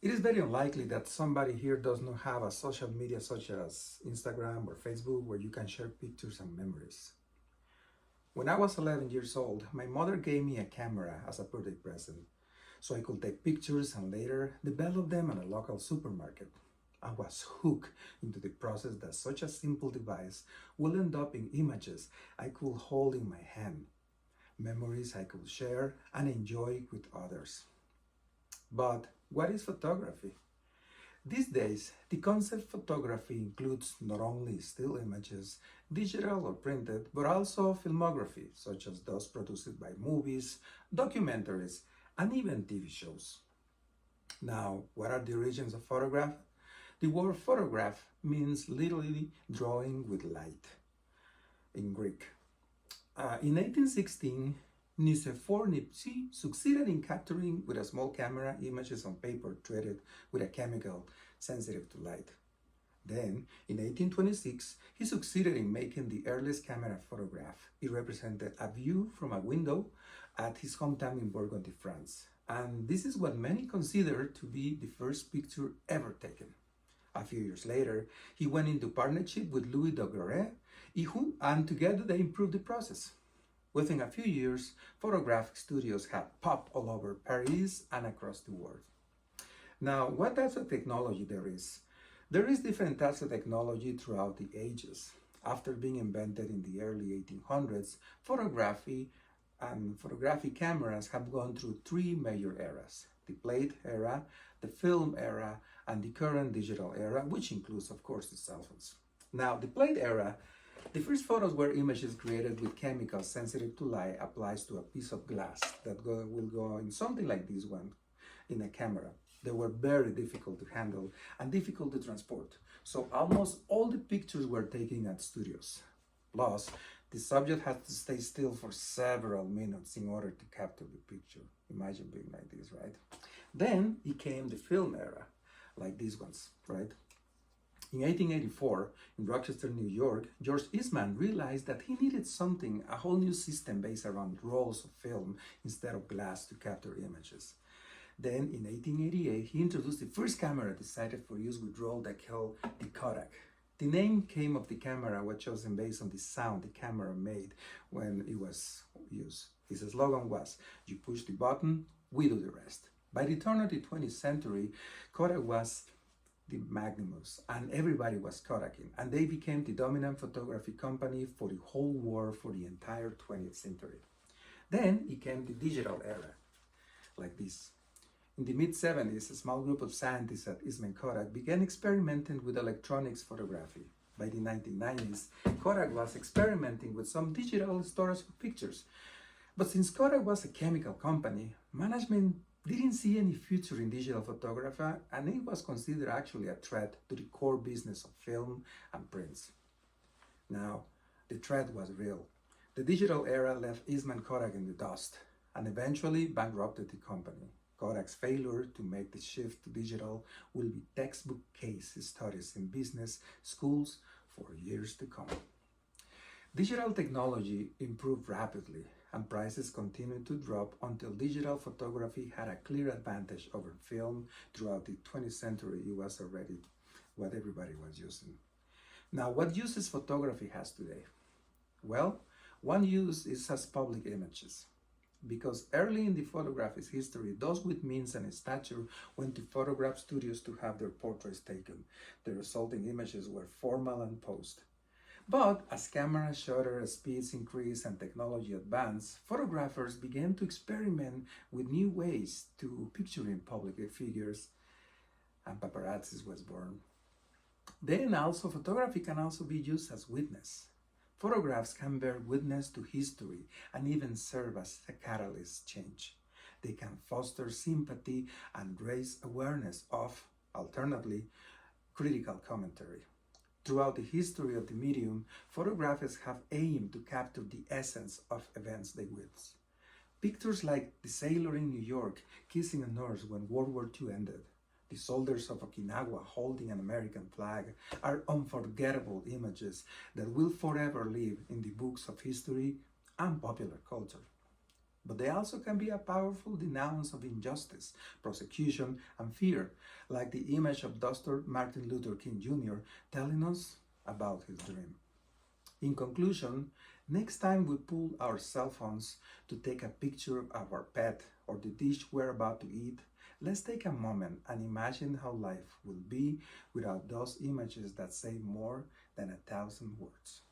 It is very unlikely that somebody here does not have a social media such as Instagram or Facebook where you can share pictures and memories. When I was 11 years old, my mother gave me a camera as a birthday present so I could take pictures and later develop them at a local supermarket. I was hooked into the process that such a simple device will end up in images I could hold in my hand, memories I could share and enjoy with others. But what is photography? These days, the concept photography includes not only still images, digital or printed, but also filmography, such as those produced by movies, documentaries, and even TV shows. Now, what are the origins of photograph? The word photograph means literally drawing with light in Greek. In 1816, Nicephore succeeded in capturing with a small camera images on paper treated with a chemical sensitive to light. Then, in 1826, he succeeded in making the earliest camera photograph. It represented a view from a window at his hometown in Burgundy, France. And this is what many consider to be the first picture ever taken. A few years later, he went into partnership with Louis Daguerre, and together they improved the process. Within a few years, photographic studios have popped all over Paris and across the world. Now, what types of technology there is? There is different types of technology throughout the ages. After being invented in the early 1800s, photography and photographic cameras have gone through three major eras: the plate era, the film era, and the current digital era, which includes, of course, the cell phones. Now, the plate era, the first photos were images created with chemicals sensitive to light applies to a piece of glass that will go in something like this one in a camera. They were very difficult to handle and difficult to transport. So almost all the pictures were taken at studios. Plus, the subject had to stay still for several minutes in order to capture the picture. Imagine being like this, right? Then it came the film era, like these ones, right? In 1884, in Rochester, New York, George Eastman realized that he needed something, a whole new system based around rolls of film instead of glass to capture images. Then, in 1888, he introduced the first camera decided for use with roll that called the Kodak. The name came of the camera was chosen based on the sound the camera made when it was used. His slogan was, "You push the button, we do the rest." By the turn of the 20th century, Kodak was the Magnus, and everybody was Kodaking, and they became the dominant photography company for the whole world for the entire 20th century. Then it came the digital era, like this. In the mid-70s, a small group of scientists at Eastman Kodak began experimenting with electronics photography. By the 1990s, Kodak was experimenting with some digital storage of pictures. But since Kodak was a chemical company, management didn't see any future in digital photography, and it was considered actually a threat to the core business of film and prints. Now, the threat was real. The digital era left Eastman Kodak in the dust and eventually bankrupted the company. Kodak's failure to make the shift to digital will be textbook case studies in business schools for years to come. Digital technology improved rapidly and prices continued to drop until digital photography had a clear advantage over film. Throughout the 20th century. It was already what everybody was using. Now, what uses photography has today? Well, one use is as public images. Because early in the photography's history, those with means and stature went to photograph studios to have their portraits taken. The resulting images were formal and posed. But as camera shutter speeds increased and technology advanced, photographers began to experiment with new ways to picturing public figures, and paparazzi was born. Then also photography can also be used as witness. Photographs can bear witness to history and even serve as a catalyst change. They can foster sympathy and raise awareness of, alternately, critical commentary. Throughout the history of the medium, photographers have aimed to capture the essence of events they witness. Pictures like the sailor in New York kissing a nurse when World War II ended, the soldiers of Okinawa holding an American flag are unforgettable images that will forever live in the books of history and popular culture. But they also can be a powerful denounce of injustice, persecution, and fear, like the image of Dr. Martin Luther King Jr. telling us about his dream. In conclusion, next time we pull our cell phones to take a picture of our pet or the dish we're about to eat, let's take a moment and imagine how life will be without those images that say more than 1,000 words.